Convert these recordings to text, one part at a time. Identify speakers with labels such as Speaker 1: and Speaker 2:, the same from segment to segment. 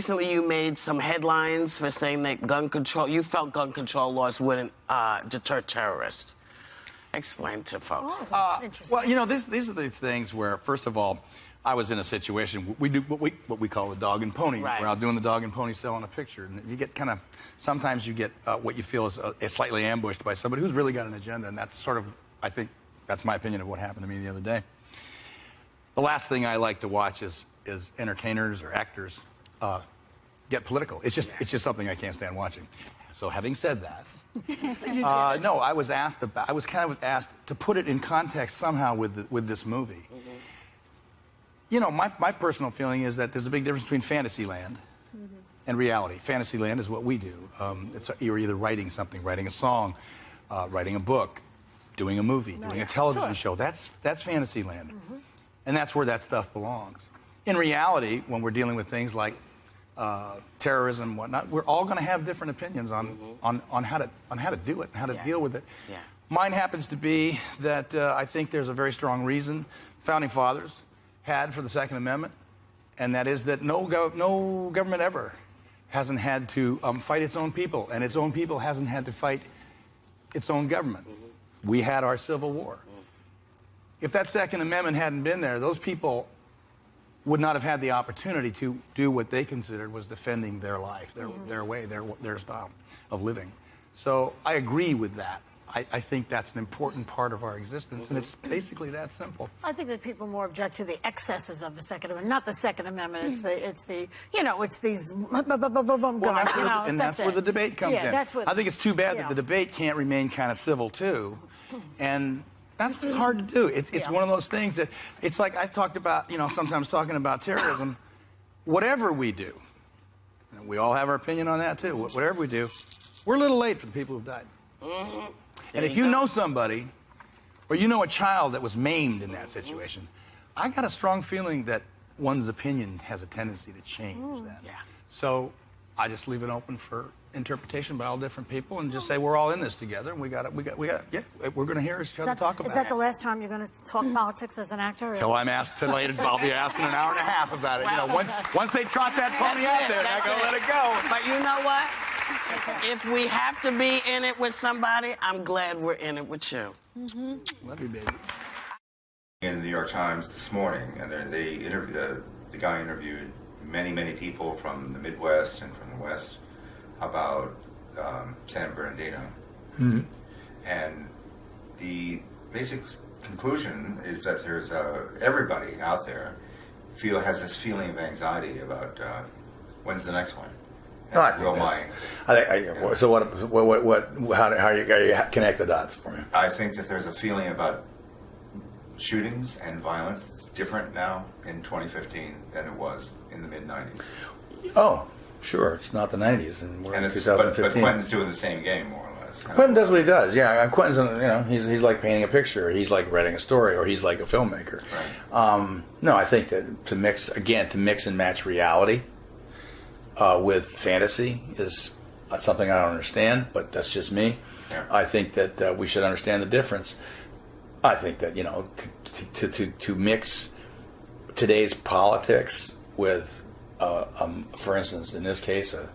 Speaker 1: recently you made some headlines for saying that you felt gun control laws wouldn't deter terrorists. Explain to folks.
Speaker 2: Interesting.
Speaker 3: Well, you know, these are these things where, first of all, I was in a situation, we do what we call the dog and pony.
Speaker 1: Right.
Speaker 3: We're out doing the dog and pony selling a picture. And you get kind of, sometimes you get what you feel is slightly ambushed by somebody who's really got an agenda. And that's sort of, I think, that's my opinion of what happened to me the other day. The last thing I like to watch is entertainers or actors get political. It's just something I can't stand watching. So having said that, no, I was kind of asked to put it in context somehow with this movie. Mm-hmm. You know, my personal feeling is that there's a big difference between Fantasyland and reality. Fantasyland is what we do. You're either writing something, writing a song, writing a book, doing a movie, doing a television show. That's Fantasyland. Mm-hmm. And that's where that stuff belongs. In reality, when we're dealing with things like terrorism and whatnot, we're all going to have different opinions on how to do it, and how to deal with it. Yeah. Mine happens to be that I think there's a very strong reason founding fathers had for the Second Amendment, and that is that no government ever hasn't had to fight its own people, and its own people hasn't had to fight its own government. Mm-hmm. We had our Civil War. Mm-hmm. If that Second Amendment hadn't been there, those people would not have had the opportunity to do what they considered was defending their life, their way, their style of living. So I agree with that. I think that's an important part of our existence, and it's basically that simple.
Speaker 2: I think that people more object to the excesses of the Second Amendment, not the Second Amendment. It's these guns.
Speaker 3: And that's where the debate comes in. I think it's too bad that the debate can't remain kind of civil too, and that's hard to do. It's one of those things that it's like I talked about. You know, sometimes talking about terrorism. Whatever we do, and we all have our opinion on that too. Whatever we do, we're a little late for the people who've died. Mm-hmm. And if you know somebody, or you know a child that was maimed in that situation, I got a strong feeling that one's opinion has a tendency to change that. Yeah. So I just leave it open for interpretation by all different people, and just say we're all in this together, and we're going to hear each other talk about it.
Speaker 2: Is that the last time you're going to talk politics as an actor?
Speaker 3: Till I'm asked to later, I'll be asked in an hour and a half about it. You know, once they trot that pony out there, I go let it go.
Speaker 1: But you know what? If we have to be in it with somebody, I'm glad we're in it with you.
Speaker 3: Mm-hmm. Love you, baby.
Speaker 4: In the New York Times this morning, and they interviewed the guy interviewed many people from the Midwest and from the West about San Bernardino. Mm-hmm. And the basic conclusion is that there's everybody out there has this feeling of anxiety about when's the next one.
Speaker 3: So how you connect the dots for me?
Speaker 4: I think that there's a feeling about shootings and violence different now in 2015 than it was in the mid-90s.
Speaker 3: Oh, sure. It's not the 90s, and we're in 2015.
Speaker 4: But Quentin's doing the same game, more or less.
Speaker 3: Quentin does what he does, yeah. Quentin's, he's like painting a picture, he's like writing a story, or he's like a filmmaker. Right. No, I think that to mix and match reality with fantasy is something I don't understand, but that's just me. Yeah. I think that we should understand the difference. I think that, to mix today's politics with, for instance, in this case, a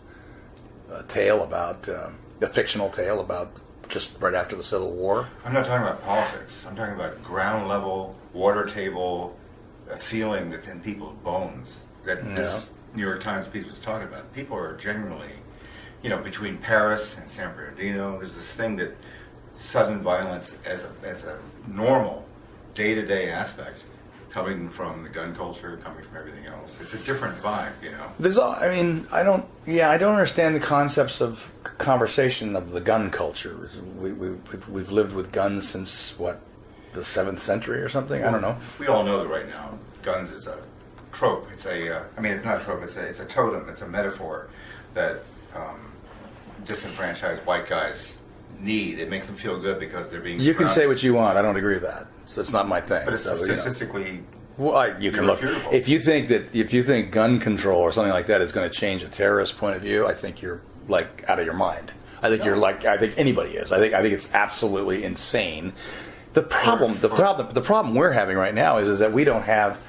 Speaker 3: tale about, a fictional tale about just right after the Civil War.
Speaker 4: I'm not talking about politics. I'm talking about ground level, water table, a feeling that's in people's bones that this New York Times piece was talking about. People are genuinely, between Paris and San Bernardino, there's this thing that sudden violence as a normal day-to-day aspect coming from the gun culture, coming from everything else. It's a different vibe,
Speaker 3: I don't understand the concepts of conversation of the gun culture. We've lived with guns since, the 7th century or something? I don't know.
Speaker 4: We all know that right now, guns is a trope. It's it's not a trope, it's a totem, it's a metaphor that disenfranchised white guys need. It makes them feel good because they're being surrounded.
Speaker 3: You can say what you want. I don't agree with that. So it's not my thing.
Speaker 4: But it's statistically
Speaker 3: you can look. If you think gun control or something like that is going to change a terrorist point of view, I think you're out of your mind. I think I think anybody is. I think it's absolutely insane. The problem we're having right now is that we don't have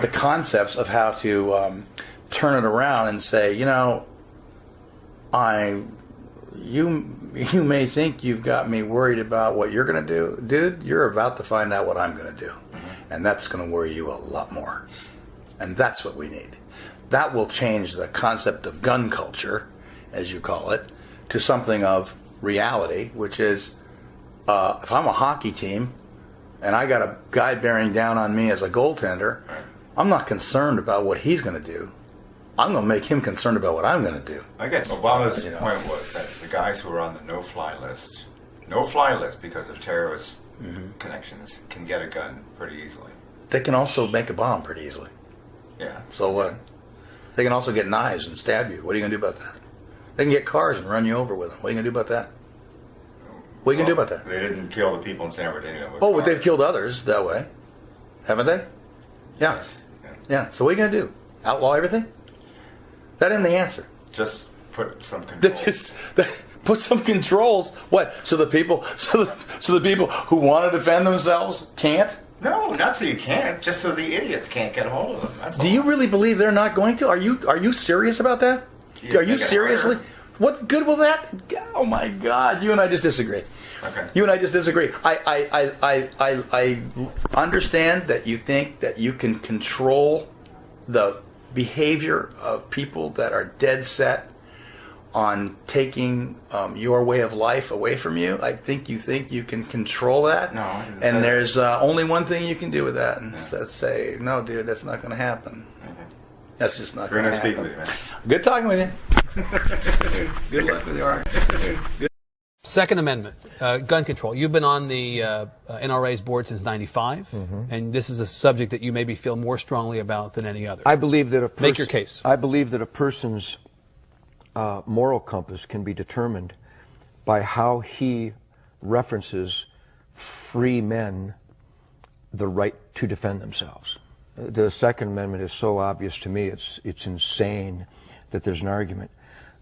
Speaker 3: the concepts of how to turn it around and say, you know, you may think you've got me worried about what you're going to do. Dude, you're about to find out what I'm going to do. And that's going to worry you a lot more. And that's what we need. That will change the concept of gun culture, as you call it, to something of reality, which is if I'm a hockey team and I got a guy bearing down on me as a goaltender, I'm not concerned about what he's going to do. I'm going to make him concerned about what I'm going to do.
Speaker 4: I guess Obama's point was that the guys who are on the no-fly list because of terrorist connections, can get a gun pretty easily.
Speaker 3: They can also make a bomb pretty easily.
Speaker 4: Yeah.
Speaker 3: So what? They can also get knives and stab you. What are you going to do about that? They can get cars and run you over with them. What are you going to do about that? What are you going to do about that?
Speaker 4: They didn't kill the people in San Bernardino.
Speaker 3: But they've killed others that way. Haven't they? Yeah.
Speaker 4: Yes.
Speaker 3: Yeah. So what are you going to do? Outlaw everything? That isn't the answer.
Speaker 4: Just put some controls.
Speaker 3: Put some controls. What? So the people who want to defend themselves can't?
Speaker 4: No, not so you can't. Just so the idiots can't get a hold of them. That's
Speaker 3: Do you really believe they're not going to? Are you serious about that? Are you seriously? What good will that? Oh my God! You and I just disagree.
Speaker 4: Okay.
Speaker 3: You and I just disagree. I understand that you think that you can control the behavior of people that are dead set on taking your way of life away from you. I think you can control that.
Speaker 4: No.
Speaker 3: And there's only one thing you can do with that, and that's say, no, dude, that's not going to happen. That's just not going to happen.
Speaker 4: Speak with you, man.
Speaker 3: Good talking with you. Good luck with you. All right. Good.
Speaker 5: Second Amendment, gun control. You've been on the NRA's board since '95, and this is a subject that you maybe feel more strongly about than any other.
Speaker 6: I believe that
Speaker 5: make your case.
Speaker 6: I believe that a person's moral compass can be determined by how he references free men the right to defend themselves. The Second Amendment is so obvious to me; it's insane that there's an argument.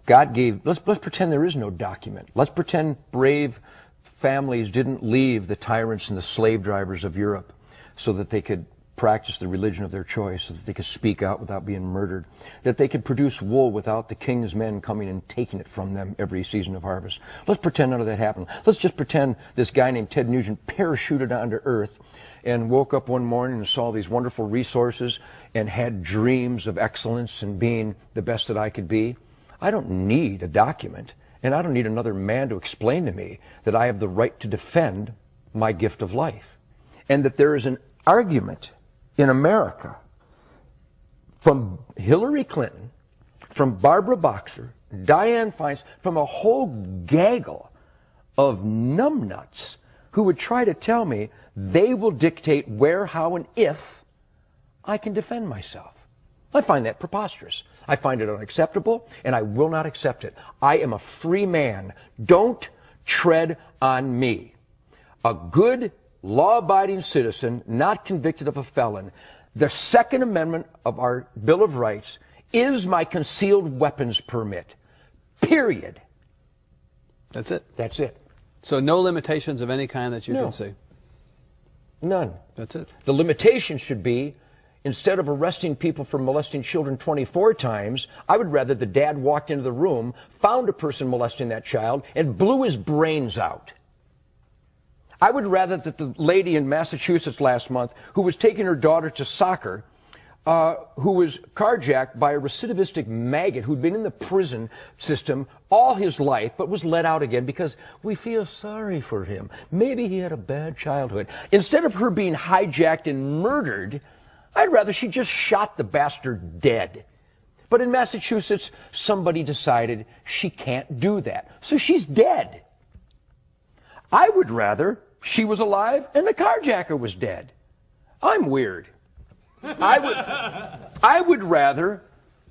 Speaker 6: God gave, let's pretend there is no document. Let's pretend brave families didn't leave the tyrants and the slave drivers of Europe so that they could practice the religion of their choice, so that they could speak out without being murdered, that they could produce wool without the king's men coming and taking it from them every season of harvest. Let's pretend none of that happened. Let's just pretend this guy named Ted Nugent parachuted onto Earth and woke up one morning and saw these wonderful resources and had dreams of excellence and being the best that I could be. I don't need a document, and I don't need another man to explain to me that I have the right to defend my gift of life. And that there is an argument in America from Hillary Clinton, from Barbara Boxer, Dianne Feinstein, from a whole gaggle of numbnuts who would try to tell me they will dictate where, how, and if I can defend myself. I find that preposterous. I find it unacceptable, and I will not accept it. I am a free man. Don't tread on me. A good, law-abiding citizen, not convicted of a felon. The Second Amendment of our Bill of Rights is my concealed weapons permit. Period.
Speaker 5: That's it.
Speaker 6: That's it.
Speaker 5: So no limitations of any kind that you can see?
Speaker 6: None.
Speaker 5: That's it.
Speaker 6: The limitation should be, instead of arresting people for molesting children 24 times, I would rather the dad walked into the room, found a person molesting that child, and blew his brains out. I would rather that the lady in Massachusetts last month who was taking her daughter to soccer, who was carjacked by a recidivistic maggot who'd been in the prison system all his life but was let out again because we feel sorry for him. Maybe he had a bad childhood. Instead of her being hijacked and murdered, I'd rather she just shot the bastard dead. But in Massachusetts, somebody decided she can't do that. So she's dead. I would rather she was alive and the carjacker was dead. I'm weird. I would rather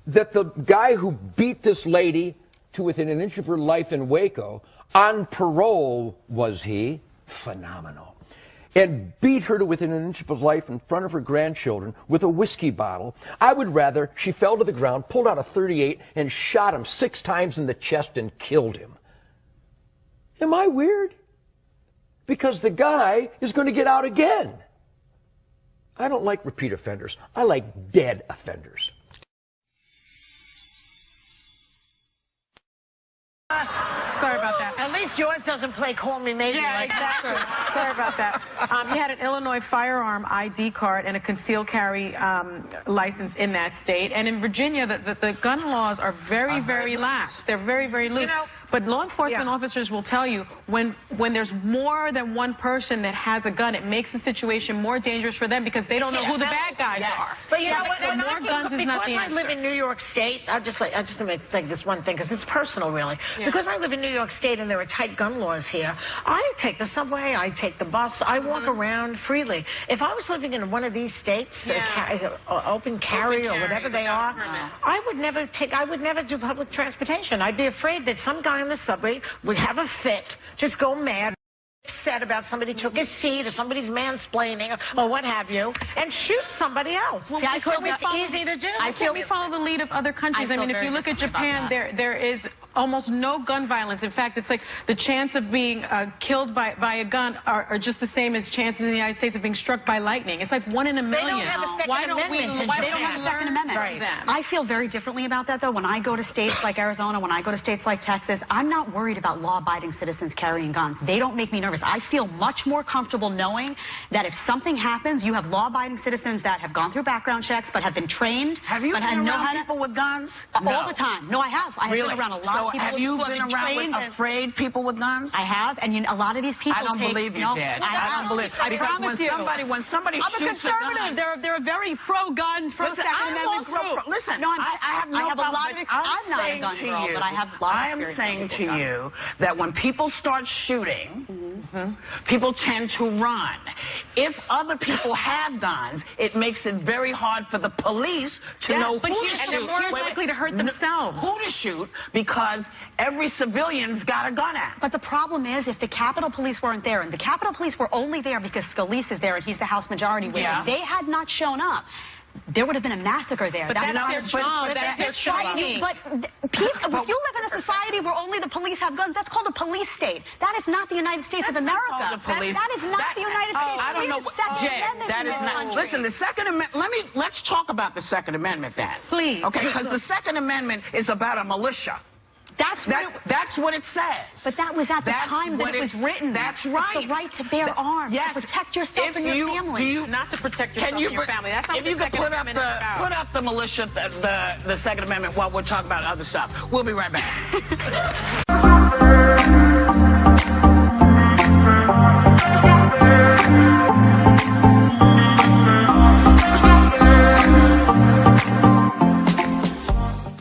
Speaker 6: that the guy who beat this lady to within an inch of her life in Waco, on parole was he, phenomenal, and beat her to within an inch of her life in front of her grandchildren with a whiskey bottle. I would rather she fell to the ground, pulled out a .38, and shot him 6 times in the chest and killed him. Am I weird? Because the guy is going to get out again. I don't like repeat offenders. I like dead offenders.
Speaker 7: Sorry about that.
Speaker 2: At least yours doesn't play Call Me Maybe.
Speaker 7: Yeah,
Speaker 2: like
Speaker 7: exactly. Sorry about that. He had an Illinois firearm ID card and a concealed carry license in that state. And in Virginia, the gun laws are very, very lax. They're very, very loose.
Speaker 2: You know,
Speaker 7: but law enforcement officers will tell you when there's more than one person that has a gun, it makes the situation more dangerous for them because they don't know who the bad guys are.
Speaker 2: But you
Speaker 7: So
Speaker 2: know what?
Speaker 7: more guns is not the
Speaker 2: Because I
Speaker 7: answer.
Speaker 2: live in New York State, I just want to say this one thing because it's personal, really.
Speaker 7: Yeah.
Speaker 2: Because I live in New York State and there are tight gun laws here. I take the subway, I take the bus, I walk around freely. If I was living in one of these states, open carry or whatever they are, I would never do public transportation. I'd be afraid that some guy on the subway would have a fit, just go mad, upset about somebody took his seat or somebody's mansplaining or what have you, and shoot somebody else.
Speaker 7: Well,
Speaker 2: Because it's easy to do.
Speaker 7: We follow the lead of other countries. I mean, if you look at Japan, there is almost no gun violence. In fact, it's like the chance of being killed by a gun are just the same as chances in the United States of being struck by lightning. It's like 1 in a million.
Speaker 2: They don't have a Second
Speaker 7: Why don't we?
Speaker 2: Amendment in
Speaker 7: Why
Speaker 2: Japan.
Speaker 7: don't
Speaker 8: They don't have a Second Amendment.
Speaker 7: Right.
Speaker 8: I feel very differently about that, though. When I go to states like Arizona, when I go to states like Texas, I'm not worried about law-abiding citizens carrying guns. They don't make me nervous. I feel much more comfortable knowing that if something happens, you have law-abiding citizens that have gone through background checks but have been trained.
Speaker 9: Have you been around people with guns?
Speaker 8: All the time. No, I have. I have
Speaker 9: Really?
Speaker 8: been around a lot
Speaker 9: So
Speaker 8: of people
Speaker 9: have you
Speaker 8: who
Speaker 9: been
Speaker 8: have
Speaker 9: around
Speaker 8: trained
Speaker 9: with afraid people with guns?
Speaker 8: I have, and a lot of these people
Speaker 9: I don't believe you, Jan. I don't believe
Speaker 8: I
Speaker 9: because
Speaker 8: promise you.
Speaker 9: when somebody
Speaker 8: I'm a
Speaker 9: shoots a gun,
Speaker 8: conservative. They're very pro-guns,
Speaker 9: listen,
Speaker 8: pro-Second
Speaker 9: I'm
Speaker 8: Amendment
Speaker 9: also
Speaker 8: group.
Speaker 9: listen.
Speaker 8: No,
Speaker 9: I have no
Speaker 8: a
Speaker 9: problem.
Speaker 8: lot of I'm not a gun girl, but I have a lot of
Speaker 9: I am saying to you that when people start shooting, people tend to run. If other people have guns, it makes it very hard for the police to know
Speaker 7: but
Speaker 9: who to
Speaker 7: and
Speaker 9: shoot.
Speaker 7: they're more likely to hurt themselves.
Speaker 9: Who to shoot because every civilian's got a gun at.
Speaker 8: But the problem is, if the Capitol Police weren't there, and the Capitol Police were only there because Scalise is there and he's the House Majority Whip, if they had not shown up, there would have been a massacre there.
Speaker 7: But that's their job. That's their training.
Speaker 8: But if you live in a society where only the police have guns, that's called a police state. That is not the United States of America.
Speaker 9: Not called the police.
Speaker 8: That is not the United States.
Speaker 9: I don't know. That is not. Listen, the Second Amendment. Let's talk about the Second Amendment then.
Speaker 7: Please.
Speaker 9: Okay, because the Second Amendment is about a militia. That's what it says.
Speaker 8: But that was at the time that it was written.
Speaker 9: That's right.
Speaker 8: It's the right to bear arms,
Speaker 9: yes.
Speaker 8: to protect yourself and your family.
Speaker 7: Not to protect yourself and your family. That's not
Speaker 9: if you could put up the militia, the Second Amendment while we're talking about other stuff. We'll be right back.